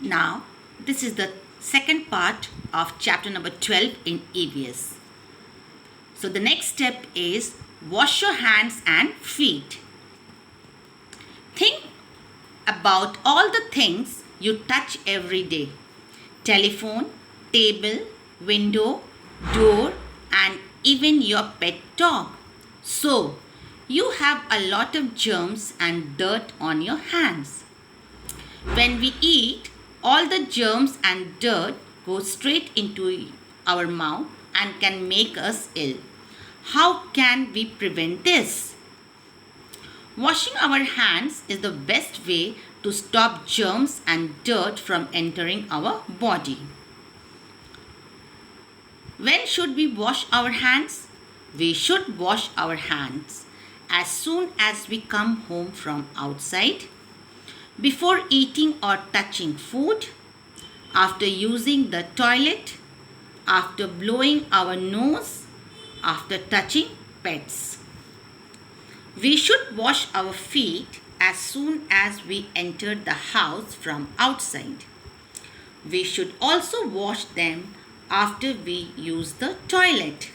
Now, this is the second part of chapter number 12 in EVS. So, the next step is wash your hands and feet. Think about all the things you touch every day: telephone, table, window, door, and even your pet dog. So, you have a lot of germs and dirt on your hands. When we eat, all the germs and dirt go straight into our mouth and can make us ill. How can we prevent this? Washing our hands is the best way to stop germs and dirt from entering our body. When should we wash our hands? We should wash our hands as soon as we come home from outside, before eating or touching food, after using the toilet, after blowing our nose, after touching pets. We should wash our feet as soon as we enter the house from outside. We should also wash them after we use the toilet.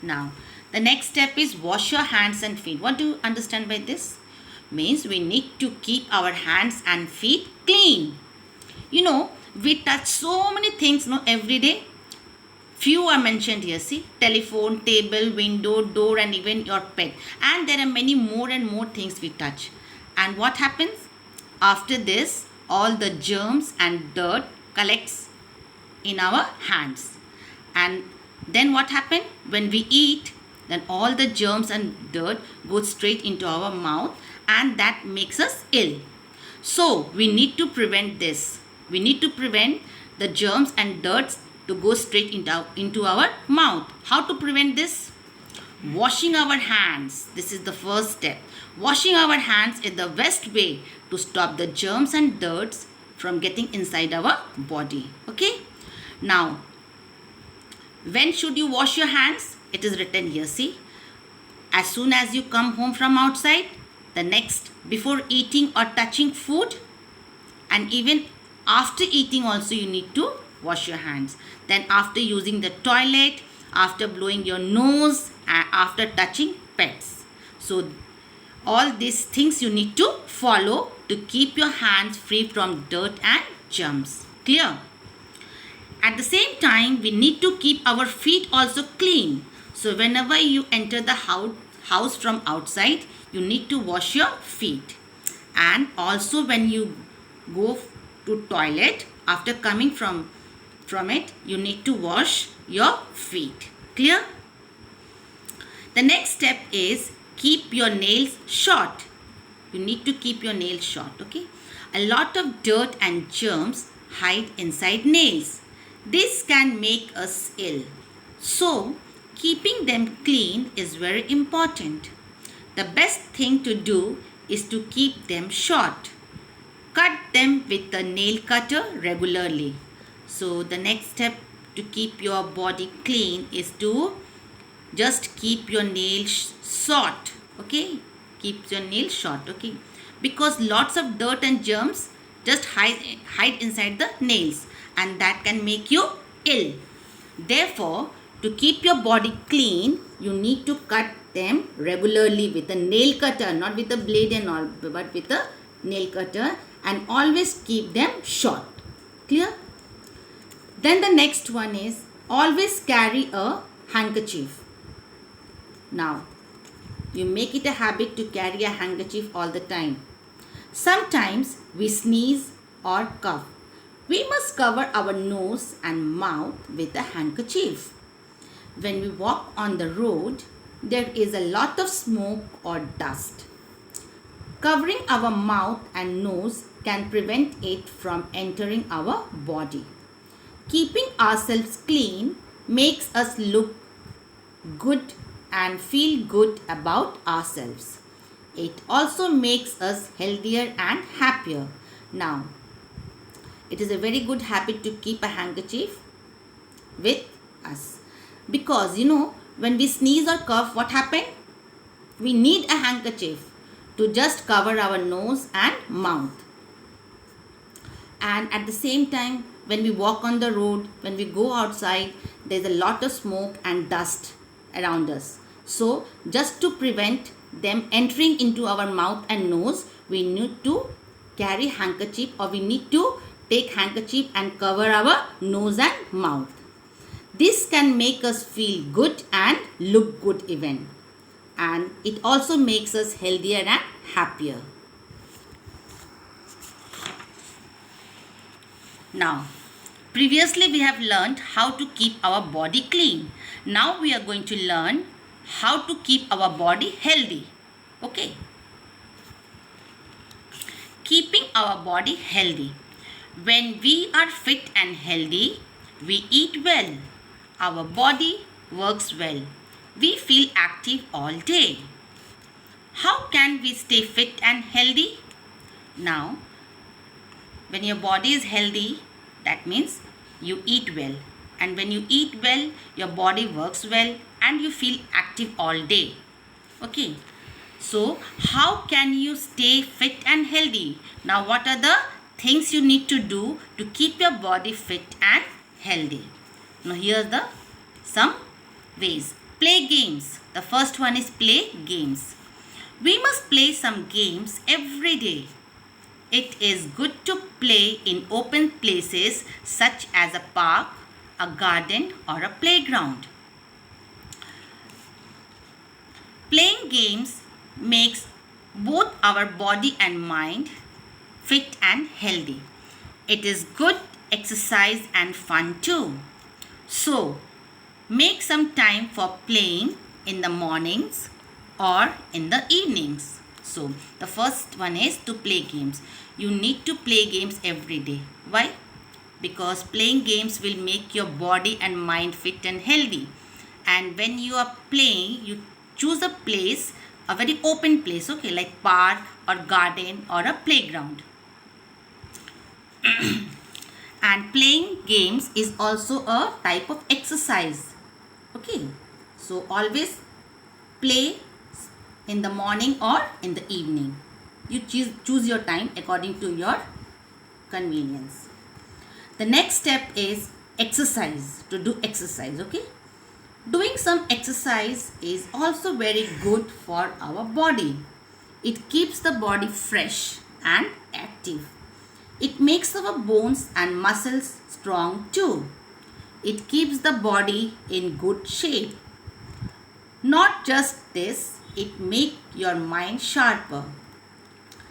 Now, the next step is wash your hands and feet. What do you understand by this? Means we need to keep our hands and feet clean. We touch so many things every day. Few are mentioned here. See, telephone, table, window, door, and even your pet. And there are many more and more things we touch. And what happens? After this, all the germs and dirt collects in our hands. And then what happens? When we eat, then all the germs and dirt go straight into our mouth, and that makes us ill. So, we need to prevent this. We need to prevent the germs and dirt to go straight into our mouth. How to prevent this? Washing our hands. This is the first step. Washing our hands is the best way to stop the germs and dirt from getting inside our body. Okay? Now, when should you wash your hands? It is written here. See, as soon as you come home from outside, the next, before eating or touching food, and even after eating also you need to wash your hands. Then after using the toilet, after blowing your nose, and after touching pets. So all these things you need to follow to keep your hands free from dirt and germs. Clear? At the same time, we need to keep our feet also clean. So whenever you enter the house from outside, you need to wash your feet. And also when you go to toilet, after coming from it, you need to wash your feet. Clear? The next step is keep your nails short. You need to keep your nails short. Okay? A lot of dirt and germs hide inside nails. This can make us ill. So, keeping them clean is very important. The best thing to do is to keep them short. Cut them with the nail cutter regularly. So, the next step to keep your body clean is to just keep your nails short. Okay? Keep your nails short. Okay? Because lots of dirt and germs just hide inside the nails, and that can make you ill. Therefore, to keep your body clean, you need to cut them regularly with a nail cutter, not with a blade and all, but with a nail cutter, and always keep them short. Clear? Then the next one is always carry a handkerchief. Now, you make it a habit to carry a handkerchief all the time. Sometimes we sneeze or cough. We must cover our nose and mouth with a handkerchief. When we walk on the road, there is a lot of smoke or dust. Covering our mouth and nose can prevent it from entering our body. Keeping ourselves clean makes us look good and feel good about ourselves. It also makes us healthier and happier. Now, it is a very good habit to keep a handkerchief with us. Because when we sneeze or cough, what happens? We need a handkerchief to just cover our nose and mouth. and at the same time, when we walk on the road, when we go outside, there's a lot of smoke and dust around us. So just to prevent them entering into our mouth and nose, we need to carry handkerchief, or we need to take handkerchief and cover our nose and mouth. This can make us feel good and look good even, and it also makes us healthier and happier. Now, previously we have learned how to keep our body clean. Now we are going to learn how to keep our body healthy. Okay. Keeping our body healthy. When we are fit and healthy, we eat well. Our body works well. We feel active all day. How can we stay fit and healthy? Now, when your body is healthy, that means you eat well. And when you eat well, your body works well and you feel active all day. Okay. So, how can you stay fit and healthy? Now, what are the things you need to do to keep your body fit and healthy? Now, here are some ways. Play games. The first one is play games. We must play some games every day. It is good to play in open places such as a park, a garden, or a playground. Playing games makes both our body and mind fit and healthy. It is good exercise and fun too. So, make some time for playing in the mornings or in the evenings. So, the first one is to play games. You need to play games every day. Why? Because playing games will make your body and mind fit and healthy. And when you are playing, you choose a place, a very open place, okay, like park or garden or a playground. And playing games is also a type of exercise. Okay, so always play in the morning or in the evening. You choose your time according to your convenience. The next step is exercise, to do exercise, okay. Doing some exercise is also very good for our body. It keeps the body fresh and active. It makes our bones and muscles strong too. It keeps the body in good shape. Not just this, it makes your mind sharper.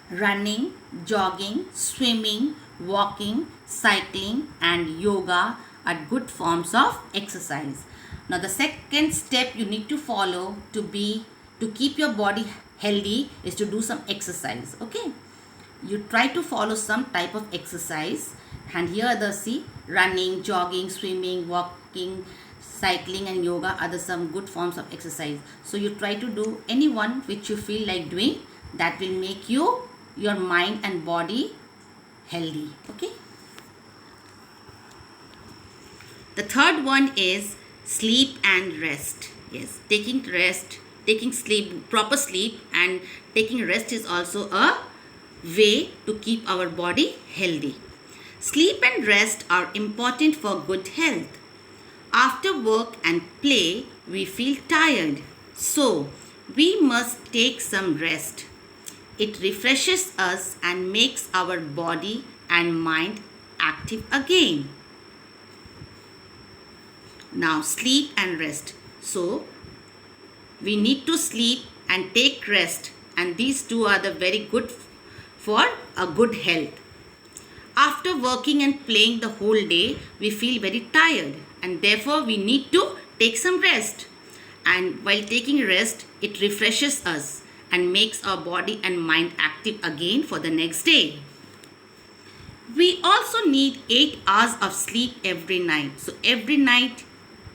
Running, jogging, swimming, walking, cycling, and yoga are good forms of exercise. Now the second step you need to follow to keep your body healthy is to do some exercise. Okay, you try to follow some type of exercise, and here are the running, jogging, swimming, walking, cycling, and yoga are some good forms of exercise. So you try to do any one which you feel like doing, that will make your mind and body healthy. Okay. The third one is sleep and rest. Yes, taking sleep, proper sleep and taking rest is also a way to keep our body healthy. Sleep and rest are important for good health. After work and play, we feel tired. So, we must take some rest. It refreshes us and makes our body and mind active again. Now, sleep and rest. So, we need to sleep and take rest, and these two are the very good for a good health. After working and playing the whole day, we feel very tired, and therefore we need to take some rest. And while taking rest, it refreshes us and makes our body and mind active again for the next day. We also need 8 hours of sleep every night. So every night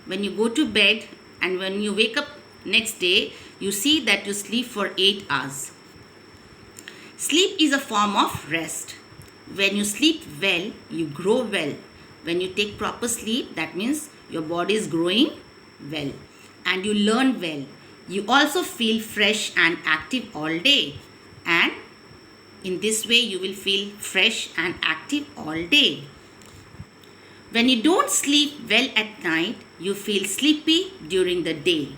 when you go to bed and when you wake up next day, you see that you sleep for 8 hours. Sleep is a form of rest. When you sleep well, you grow well. When you take proper sleep, that means your body is growing well and you learn well. You also feel fresh and active all day, and In this way, you will feel fresh and active all day. When you don't sleep well at night, you feel sleepy during the day.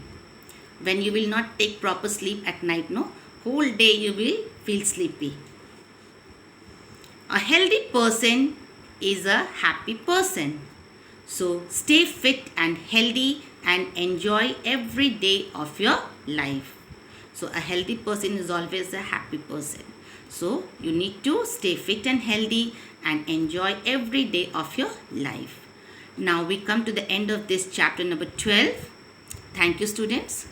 When you will not take proper sleep at night, no, whole day you will feel sleepy. A healthy person is a happy person. So stay fit and healthy and enjoy every day of your life. So a healthy person is always a happy person. So you need to stay fit and healthy and enjoy every day of your life. Now we come to the end of this chapter number 12. Thank you, students.